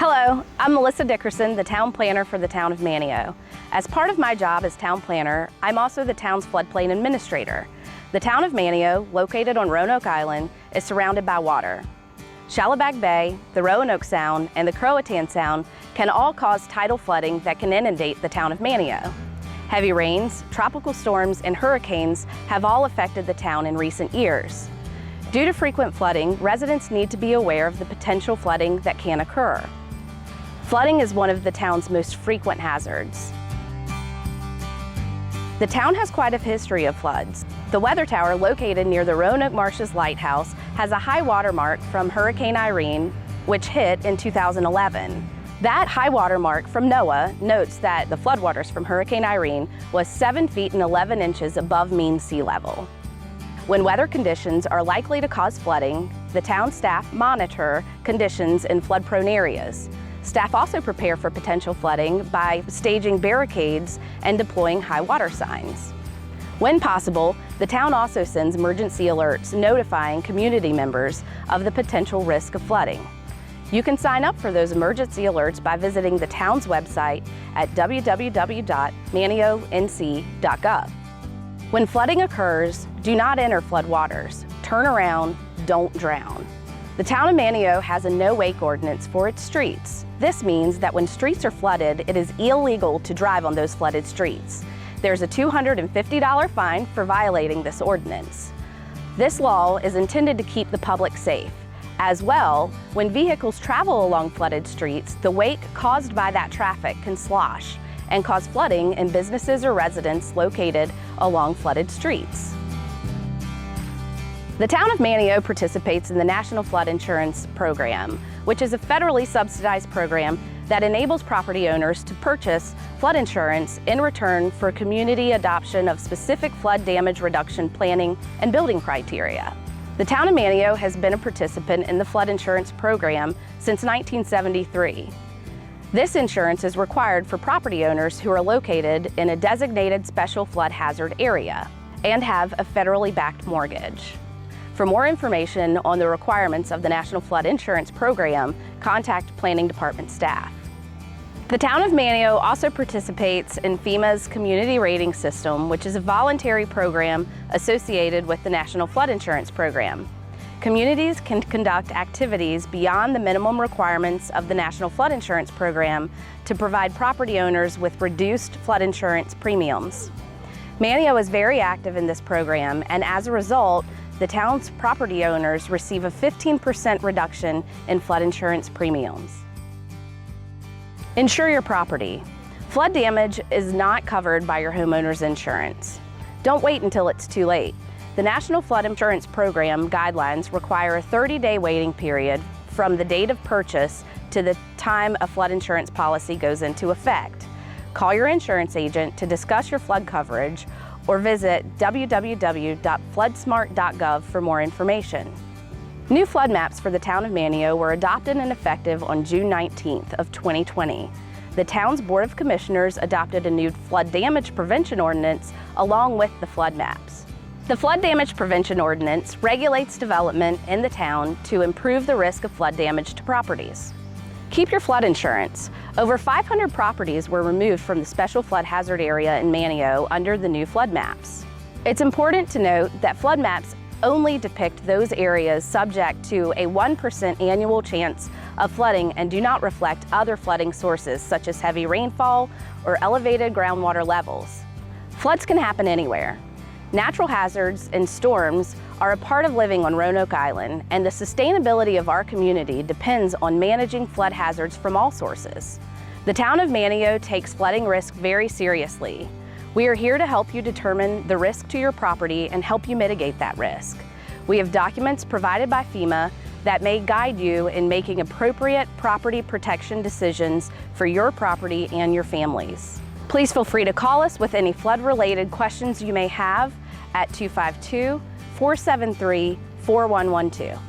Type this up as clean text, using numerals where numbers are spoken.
Hello, I'm Melissa Dickerson, the town planner for the town of Manteo. As part of my job as town planner, I'm also the town's floodplain administrator. The town of Manteo, located on Roanoke Island, is surrounded by water. Shallowback Bay, the Roanoke Sound, and the Croatan Sound can all cause tidal flooding that can inundate the town of Manteo. Heavy rains, tropical storms, and hurricanes have all affected the town in recent years. Due to frequent flooding, residents need to be aware of the potential flooding that can occur. Flooding is one of the town's most frequent hazards. The town has quite a history of floods. The weather tower located near the Roanoke Marshes Lighthouse has a high water mark from Hurricane Irene, which hit in 2011. That high water mark from NOAA notes that the floodwaters from Hurricane Irene was 7 feet and 11 inches above mean sea level. When weather conditions are likely to cause flooding, the town staff monitor conditions in flood-prone areas. Staff also prepare for potential flooding by staging barricades and deploying high water signs. When possible, the town also sends emergency alerts notifying community members of the potential risk of flooding. You can sign up for those emergency alerts by visiting the town's website at www.manteonc.gov. When flooding occurs, do not enter floodwaters. Turn around, don't drown. The town of Manteo has a no-wake ordinance for its streets. This means that when streets are flooded, it is illegal to drive on those flooded streets. There's a $250 fine for violating this ordinance. This law is intended to keep the public safe. As well, when vehicles travel along flooded streets, the wake caused by that traffic can slosh and cause flooding in businesses or residents located along flooded streets. The town of Manteo participates in the National Flood Insurance Program, which is a federally subsidized program that enables property owners to purchase flood insurance in return for community adoption of specific flood damage reduction planning and building criteria. The town of Manteo has been a participant in the flood insurance program since 1973. This insurance is required for property owners who are located in a designated special flood hazard area and have a federally backed mortgage. For more information on the requirements of the National Flood Insurance Program, contact Planning Department staff. The town of Manteo also participates in FEMA's Community Rating System, which is a voluntary program associated with the National Flood Insurance Program. Communities can conduct activities beyond the minimum requirements of the National Flood Insurance Program to provide property owners with reduced flood insurance premiums. Manteo is very active in this program, and as a result, the town's property owners receive a 15% reduction in flood insurance premiums. Insure your property. Flood damage is not covered by your homeowner's insurance. Don't wait until it's too late. The National Flood Insurance Program guidelines require a 30-day waiting period from the date of purchase to the time a flood insurance policy goes into effect. Call your insurance agent to discuss your flood coverage or visit www.floodsmart.gov for more information. New flood maps for the town of Manteo were adopted and effective on June 19th of 2020. The town's Board of Commissioners adopted a new flood damage prevention ordinance along with the flood maps. The Flood Damage Prevention Ordinance regulates development in the town to improve the risk of flood damage to properties. Keep your flood insurance. Over 500 properties were removed from the special flood hazard area in Manteo under the new flood maps. It's important to note that flood maps only depict those areas subject to a 1% annual chance of flooding and do not reflect other flooding sources such as heavy rainfall or elevated groundwater levels. Floods can happen anywhere. Natural hazards and storms are a part of living on Roanoke Island, and the sustainability of our community depends on managing flood hazards from all sources. The town of Manteo takes flooding risk very seriously. We are here to help you determine the risk to your property and help you mitigate that risk. We have documents provided by FEMA that may guide you in making appropriate property protection decisions for your property and your families. Please feel free to call us with any flood-related questions you may have at 252-473-4112.